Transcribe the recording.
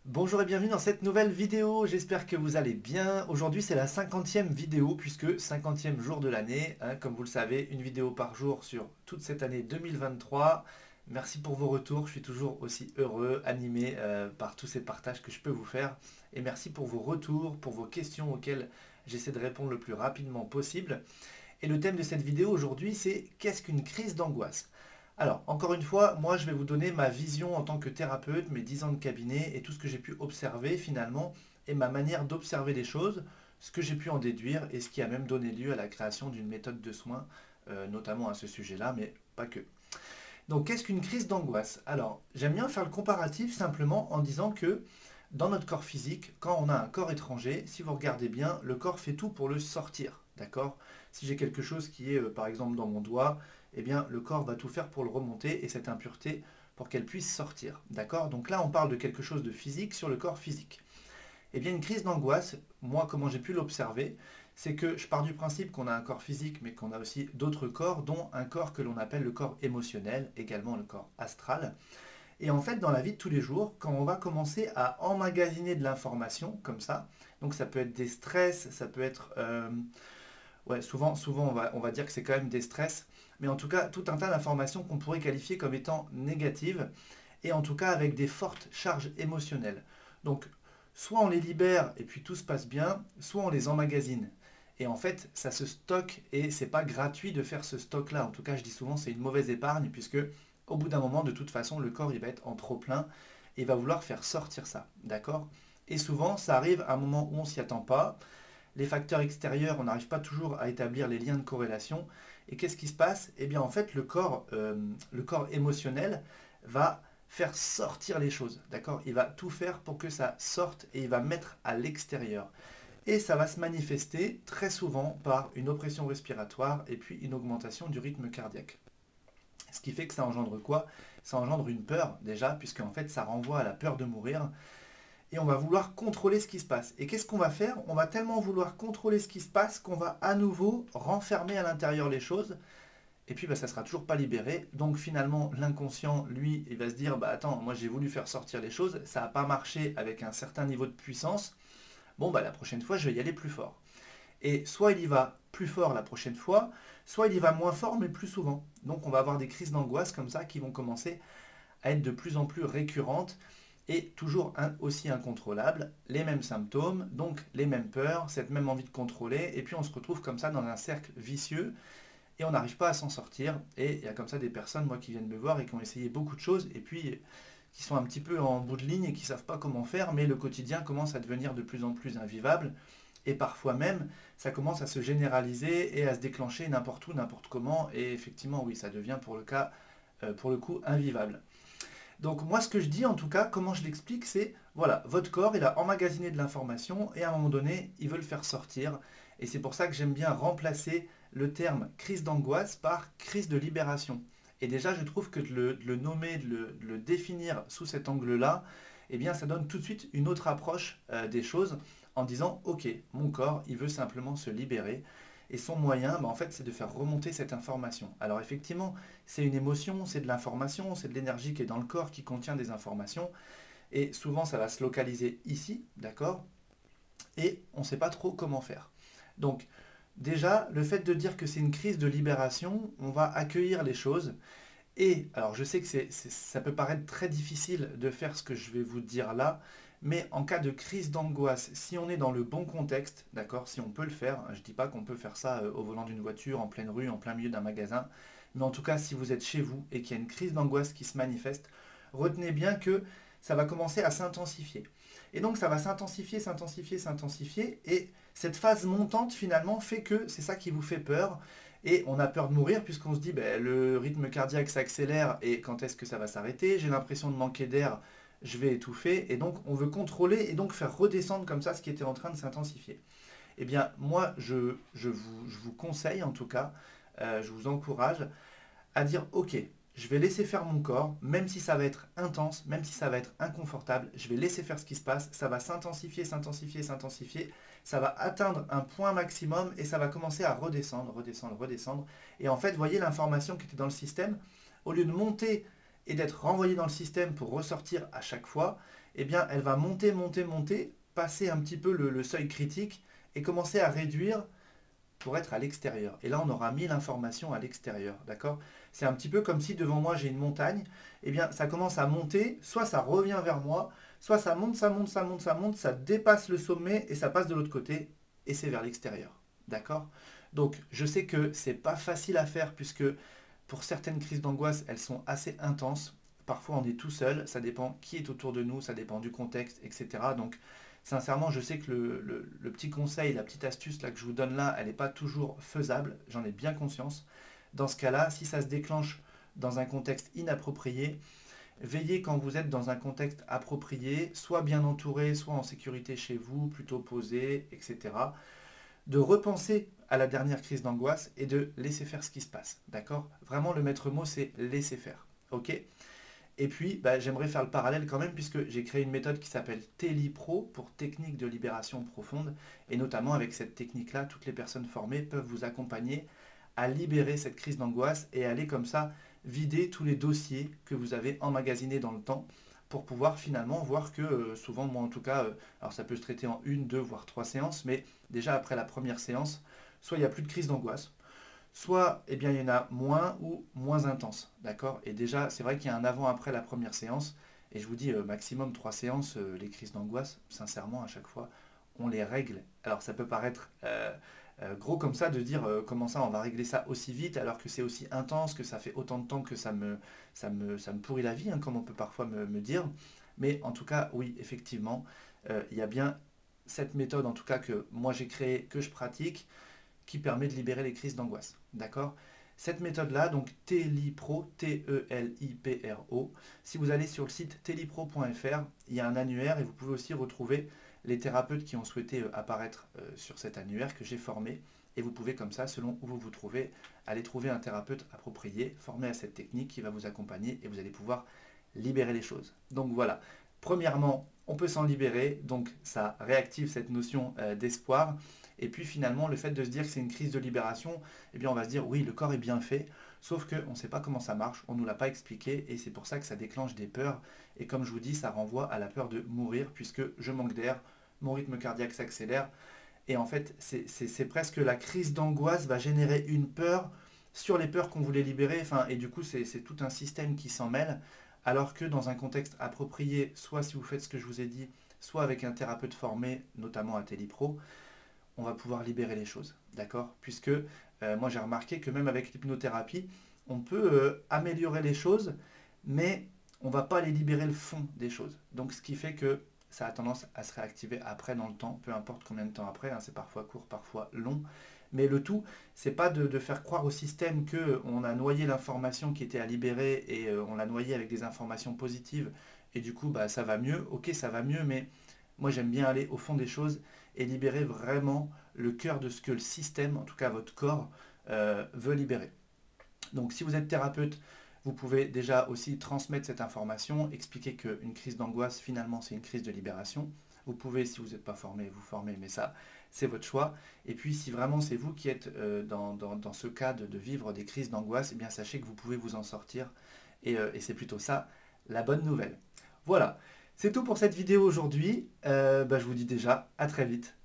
Bonjour et bienvenue dans cette nouvelle vidéo, j'espère que vous allez bien. Aujourd'hui c'est la 50e vidéo puisque 50e jour de l'année, hein, comme vous le savez, une vidéo par jour sur toute cette année 2023. Merci pour vos retours, je suis toujours aussi heureux, animé par tous ces partages que je peux vous faire. Et merci pour vos retours, pour vos questions auxquelles j'essaie de répondre le plus rapidement possible. Et le thème de cette vidéo aujourd'hui c'est qu'est-ce qu'une crise d'angoisse? Alors, encore une fois, moi je vais vous donner ma vision en tant que thérapeute, mes 10 ans de cabinet et tout ce que j'ai pu observer finalement et ma manière d'observer les choses, ce que j'ai pu en déduire et ce qui a même donné lieu à la création d'une méthode de soins, notamment à ce sujet-là, mais pas que. Donc, qu'est-ce qu'une crise d'angoisse? Alors, j'aime bien faire le comparatif simplement en disant que dans notre corps physique, quand on a un corps étranger, si vous regardez bien, le corps fait tout pour le sortir, d'accord? Si j'ai quelque chose qui est par exemple dans mon doigt, eh bien le corps va tout faire pour le remonter et cette impureté pour qu'elle puisse sortir, d'accord? Donc là on parle de quelque chose de physique sur le corps physique. Eh bien une crise d'angoisse, moi comment j'ai pu l'observer, c'est que je pars du principe qu'on a un corps physique mais qu'on a aussi d'autres corps, dont un corps que l'on appelle le corps émotionnel, également le corps astral. Et en fait, dans la vie de tous les jours, quand on va commencer à emmagasiner de l'information comme ça, donc ça peut être des stress, ça peut être, ouais, souvent on va dire que c'est quand même des stress, mais en tout cas tout un tas d'informations qu'on pourrait qualifier comme étant négatives, et en tout cas avec des fortes charges émotionnelles. Donc, soit on les libère et puis tout se passe bien, soit on les emmagasine. Et en fait, ça se stocke et c'est pas gratuit de faire ce stock-là. En tout cas, je dis souvent c'est une mauvaise épargne puisque au bout d'un moment, de toute façon, le corps il va être en trop plein et va vouloir faire sortir ça, d'accord? Et souvent, ça arrive à un moment où on s'y attend pas. Les facteurs extérieurs, on n'arrive pas toujours à établir les liens de corrélation. Et qu'est-ce qui se passe? Eh bien, en fait, le corps émotionnel va faire sortir les choses, d'accord? Il va tout faire pour que ça sorte et il va mettre à l'extérieur. Et ça va se manifester très souvent par une oppression respiratoire et puis une augmentation du rythme cardiaque. Ce qui fait que ça engendre quoi? Ça engendre une peur déjà, puisque en fait ça renvoie à la peur de mourir. Et on va vouloir contrôler ce qui se passe. Et qu'est-ce qu'on va faire? On va tellement vouloir contrôler ce qui se passe qu'on va à nouveau renfermer à l'intérieur les choses. Et puis bah, ça ne sera toujours pas libéré. Donc finalement l'inconscient, lui, il va se dire, bah attends, moi j'ai voulu faire sortir les choses, ça n'a pas marché avec un certain niveau de puissance. Bon bah la prochaine fois je vais y aller plus fort. Et soit il y va plus fort la prochaine fois, soit il y va moins fort mais plus souvent. Donc on va avoir des crises d'angoisse comme ça qui vont commencer à être de plus en plus récurrentes et toujours aussi incontrôlables, les mêmes symptômes, donc les mêmes peurs, cette même envie de contrôler, et puis on se retrouve comme ça dans un cercle vicieux et on n'arrive pas à s'en sortir. Et il y a comme ça des personnes, moi, qui viennent me voir et qui ont essayé beaucoup de choses, et puis qui sont un petit peu en bout de ligne et qui ne savent pas comment faire, mais le quotidien commence à devenir de plus en plus invivable. Et parfois même, ça commence à se généraliser et à se déclencher n'importe où, n'importe comment. Et effectivement, oui, ça devient pour le coup, invivable. Donc moi, ce que je dis, en tout cas, comment je l'explique, c'est, voilà, votre corps, il a emmagasiné de l'information et à un moment donné, il veut le faire sortir. Et c'est pour ça que j'aime bien remplacer le terme crise d'angoisse par crise de libération. Et déjà, je trouve que de le nommer, de le définir sous cet angle-là, eh bien, ça donne tout de suite une autre approche des choses en disant, ok, mon corps, il veut simplement se libérer. Et son moyen, bah, en fait, c'est de faire remonter cette information. Alors effectivement, c'est une émotion, c'est de l'information, c'est de l'énergie qui est dans le corps, qui contient des informations. Et souvent, ça va se localiser ici, d'accord? Et on ne sait pas trop comment faire. Donc, déjà, le fait de dire que c'est une crise de libération, on va accueillir les choses. Et, alors je sais que ça peut paraître très difficile de faire ce que je vais vous dire là, mais en cas de crise d'angoisse, si on est dans le bon contexte, d'accord, si on peut le faire, hein, je ne dis pas qu'on peut faire ça au volant d'une voiture, en pleine rue, en plein milieu d'un magasin, mais en tout cas si vous êtes chez vous et qu'il y a une crise d'angoisse qui se manifeste, retenez bien que ça va commencer à s'intensifier. Et donc ça va s'intensifier, s'intensifier, s'intensifier, et cette phase montante finalement fait que c'est ça qui vous fait peur, et on a peur de mourir puisqu'on se dit ben, le rythme cardiaque s'accélère et quand est-ce que ça va s'arrêter? J'ai l'impression de manquer d'air, je vais étouffer. Et donc on veut contrôler et donc faire redescendre comme ça ce qui était en train de s'intensifier. Eh bien moi je vous conseille en tout cas, je vous encourage à dire ok, je vais laisser faire mon corps, même si ça va être intense, même si ça va être inconfortable, je vais laisser faire ce qui se passe, ça va s'intensifier, s'intensifier, s'intensifier, ça va atteindre un point maximum et ça va commencer à redescendre, redescendre, redescendre. Et en fait, vous voyez l'information qui était dans le système, au lieu de monter et d'être renvoyée dans le système pour ressortir à chaque fois, eh bien elle va monter, monter, monter, passer un petit peu le seuil critique et commencer à réduire pour être à l'extérieur. Et là, on aura mis l'information à l'extérieur, d'accord? C'est un petit peu comme si devant moi j'ai une montagne, eh bien ça commence à monter, soit ça revient vers moi, soit ça monte, ça monte, ça monte, ça monte, ça dépasse le sommet et ça passe de l'autre côté et c'est vers l'extérieur, d'accord? Donc je sais que c'est pas facile à faire puisque pour certaines crises d'angoisse, elles sont assez intenses. Parfois on est tout seul, ça dépend qui est autour de nous, ça dépend du contexte, etc. Donc sincèrement, je sais que le petit conseil, la petite astuce là, que je vous donne là, elle n'est pas toujours faisable, j'en ai bien conscience. Dans ce cas-là, si ça se déclenche dans un contexte inapproprié, veillez quand vous êtes dans un contexte approprié, soit bien entouré, soit en sécurité chez vous, plutôt posé, etc. De repenser à la dernière crise d'angoisse et de laisser faire ce qui se passe. D'accord? Vraiment, le maître mot, c'est laisser faire. Ok? Et puis, bah, j'aimerais faire le parallèle quand même, puisque j'ai créé une méthode qui s'appelle TELIPRO pour technique de libération profonde. Et notamment avec cette technique-là, toutes les personnes formées peuvent vous accompagner à libérer cette crise d'angoisse et aller comme ça vider tous les dossiers que vous avez emmagasinés dans le temps pour pouvoir finalement voir que souvent, moi en tout cas, alors ça peut se traiter en une, deux, voire trois séances, mais déjà après la première séance, soit il n'y a plus de crise d'angoisse, soit eh bien, il y en a moins ou moins intense, d'accord? Et déjà, c'est vrai qu'il y a un avant-après la première séance, et je vous dis maximum 3 séances, les crises d'angoisse, sincèrement, à chaque fois, on les règle. Alors ça peut paraître gros comme ça de dire comment ça on va régler ça aussi vite alors que c'est aussi intense, que ça fait autant de temps que ça me pourrit la vie, hein, comme on peut parfois me dire. Mais en tout cas, oui, effectivement, il y a bien cette méthode en tout cas que moi j'ai créée, que je pratique, qui permet de libérer les crises d'angoisse. D'accord? Cette méthode-là, donc TELIPRO, T-E-L-I-P-R-O, si vous allez sur le site telipro.fr, il y a un annuaire et vous pouvez aussi retrouver les thérapeutes qui ont souhaité apparaître sur cet annuaire que j'ai formé. Et vous pouvez comme ça, selon où vous vous trouvez, aller trouver un thérapeute approprié, formé à cette technique qui va vous accompagner et vous allez pouvoir libérer les choses. Donc voilà, premièrement, on peut s'en libérer, donc ça réactive cette notion d'espoir. Et puis finalement, le fait de se dire que c'est une crise de libération, eh bien on va se dire oui, le corps est bien fait, sauf qu'on ne sait pas comment ça marche, on ne nous l'a pas expliqué, et c'est pour ça que ça déclenche des peurs. Et comme je vous dis, ça renvoie à la peur de mourir, puisque je manque d'air, mon rythme cardiaque s'accélère, et en fait, c'est presque la crise d'angoisse va générer une peur sur les peurs qu'on voulait libérer, enfin, et du coup, c'est tout un système qui s'en mêle, alors que dans un contexte approprié, soit si vous faites ce que je vous ai dit, soit avec un thérapeute formé, notamment à Telipro, on va pouvoir libérer les choses, d'accord? Puisque moi j'ai remarqué que même avec l'hypnothérapie, on peut améliorer les choses, mais on ne va pas aller libérer le fond des choses. Donc ce qui fait que ça a tendance à se réactiver après dans le temps, peu importe combien de temps après, hein, c'est parfois court, parfois long. Mais le tout, c'est pas de faire croire au système qu'on a noyé l'information qui était à libérer et on l'a noyé avec des informations positives et du coup bah, ça va mieux. Ok, ça va mieux, mais moi j'aime bien aller au fond des choses et libérer vraiment le cœur de ce que le système, en tout cas votre corps, veut libérer. Donc si vous êtes thérapeute, vous pouvez déjà aussi transmettre cette information, expliquer qu'une crise d'angoisse, finalement, c'est une crise de libération. Vous pouvez, si vous n'êtes pas formé, vous former, mais ça, c'est votre choix. Et puis, si vraiment c'est vous qui êtes dans ce cas de vivre des crises d'angoisse, eh bien, sachez que vous pouvez vous en sortir. Et c'est plutôt ça, la bonne nouvelle. Voilà, c'est tout pour cette vidéo aujourd'hui. Je vous dis déjà à très vite